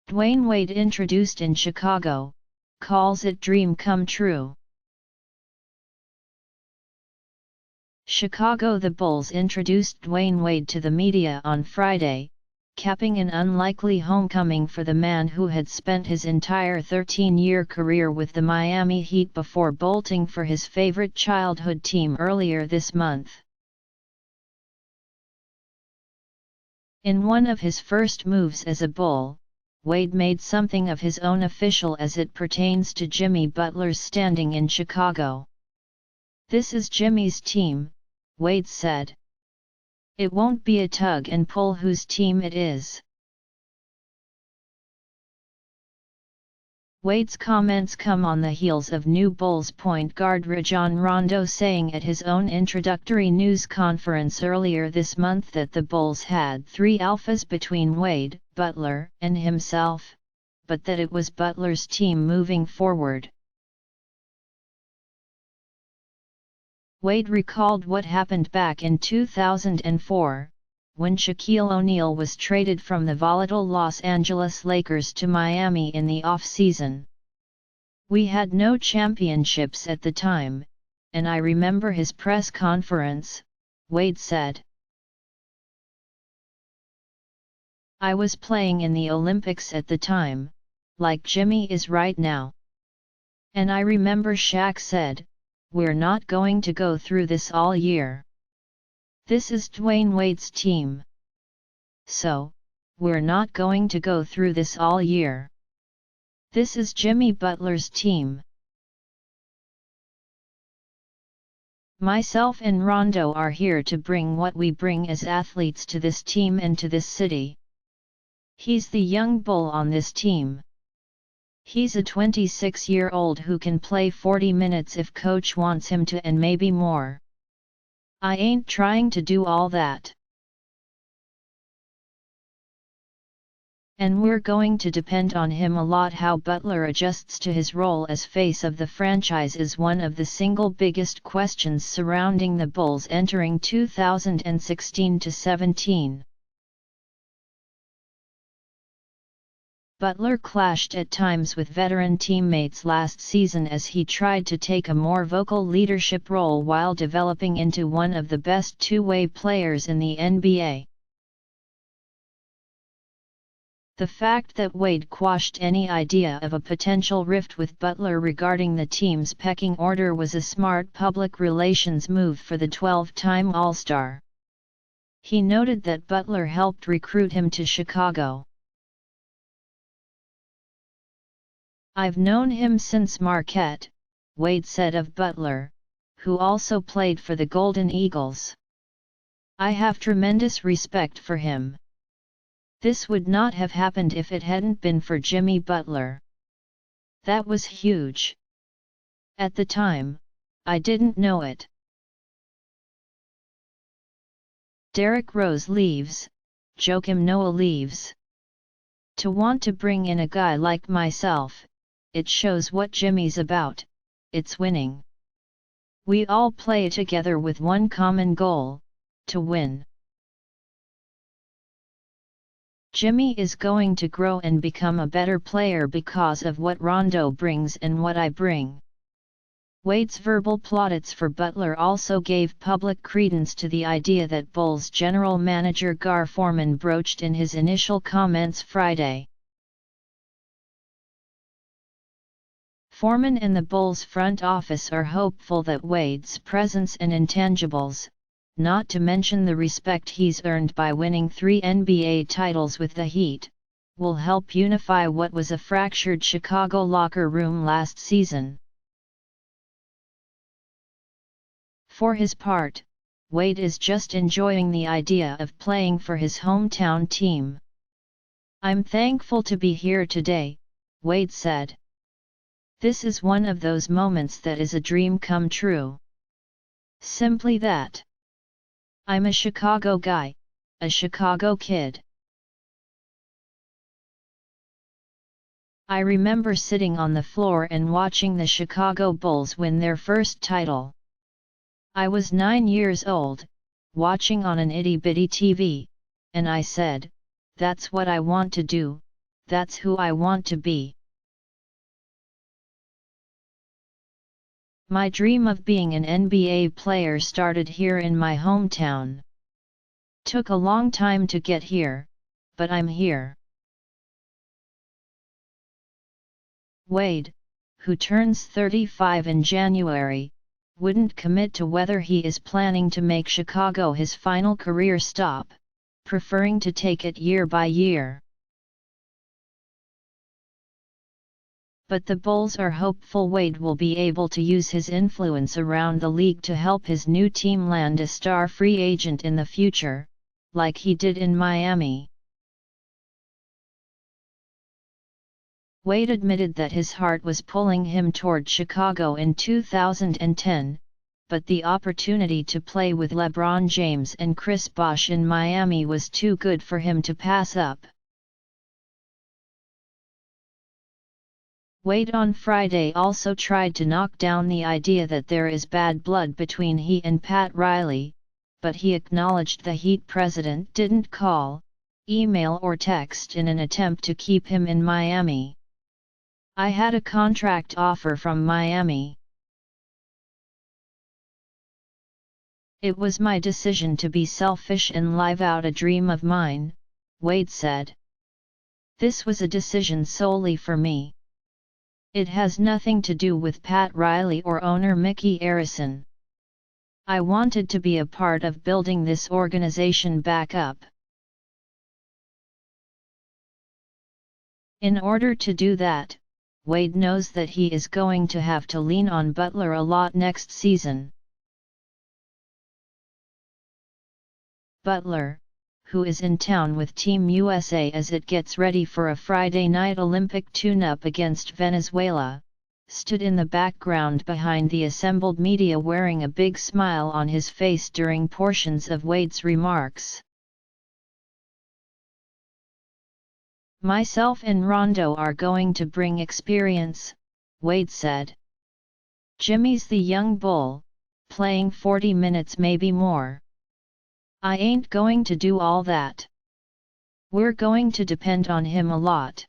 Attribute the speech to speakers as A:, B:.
A: Dwyane Wade introduced in Chicago, calls it dream come true. Chicago The Bulls introduced Dwyane Wade to the media on Friday, capping an unlikely homecoming for the man who had spent his entire 13-year career with the Miami Heat before bolting for his favorite childhood team earlier this month. In one of his first moves as a Bull, Wade made something of his own official as it pertains to Jimmy Butler's standing in Chicago. "This is Jimmy's team," Wade said. "It won't be a tug and pull whose team it is." Wade's comments come on the heels of new Bulls point guard Rajon Rondo saying at his own introductory news conference earlier this month that the Bulls had three alphas between Wade, Butler, and himself, but that it was Butler's team moving forward. Wade recalled what happened back in 2004, when Shaquille O'Neal was traded from the volatile Los Angeles Lakers to Miami in the off-season. "We had no championships at the time, and I remember his press conference," Wade said. "I was playing in the Olympics at the time, like Jimmy is right now. And I remember Shaq said, 'We're not going to go through this all year. This is Dwyane Wade's team. So, we're not going to go through this all year. This is Jimmy Butler's team. Myself and Rondo are here to bring what we bring as athletes to this team and to this city. He's the young bull on this team. He's a 26-year-old who can play 40 minutes if coach wants him to and maybe more. I ain't trying to do all that. And we're going to depend on him a lot. How Butler adjusts to his role as face of the franchise is one of the single biggest questions surrounding the Bulls entering 2016-17. Butler clashed at times with veteran teammates last season as he tried to take a more vocal leadership role while developing into one of the best two-way players in the NBA. The fact that Wade quashed any idea of a potential rift with Butler regarding the team's pecking order was a smart public relations move for the 12-time All-Star. He noted that Butler helped recruit him to Chicago. "I've known him since Marquette," Wade said of Butler, who also played for the Golden Eagles. "I have tremendous respect for him. This would not have happened if it hadn't been for Jimmy Butler. That was huge. At the time, I didn't know it." Derrick Rose leaves, Joakim Noah leaves. "To want to bring in a guy like myself, it shows what Jimmy's about, it's winning. We all play together with one common goal, to win. Jimmy is going to grow and become a better player because of what Rondo brings and what I bring." Wade's verbal plaudits for Butler also gave public credence to the idea that Bulls general manager Gar Forman broached in his initial comments Friday. Forman and the Bulls front office are hopeful that Wade's presence and intangibles, not to mention the respect he's earned by winning 3 NBA titles with the Heat, will help unify what was a fractured Chicago locker room last season. For his part, Wade is just enjoying the idea of playing for his hometown team. "I'm thankful to be here today," Wade said. "This is one of those moments that is a dream come true. Simply that. I'm a Chicago guy, a Chicago kid. I remember sitting on the floor and watching the Chicago Bulls win their first title. I was 9 years old, watching on an itty-bitty TV, and I said, 'That's what I want to do, that's who I want to be. My dream of being an NBA player started here in my hometown. Took a long time to get here, but I'm here. Wade, who turns 35 in January, wouldn't commit to whether he is planning to make Chicago his final career stop, preferring to take it year by year. But the Bulls are hopeful Wade will be able to use his influence around the league to help his new team land a star free agent in the future, like he did in Miami. Wade admitted that his heart was pulling him toward Chicago in 2010, but the opportunity to play with LeBron James and Chris Bosh in Miami was too good for him to pass up. Wade on Friday also tried to knock down the idea that there is bad blood between he and Pat Riley, but he acknowledged the Heat president didn't call, email or text in an attempt to keep him in Miami. I had a contract offer from Miami. It was my decision to be selfish and live out a dream of mine, Wade said. This was a decision solely for me. It has nothing to do with Pat Riley or owner Mickey Arison. I wanted to be a part of building this organization back up. In order to do that, Wade knows that he is going to have to lean on Butler a lot next season. Butler, who is in town with Team USA as it gets ready for a Friday night Olympic tune-up against Venezuela, stood in the background behind the assembled media wearing a big smile on his face during portions of Wade's remarks. Myself and Rondo are going to bring experience, Wade said. Jimmy's the young bull, playing 40 minutes maybe more. I ain't going to do all that. We're going to depend on him a lot.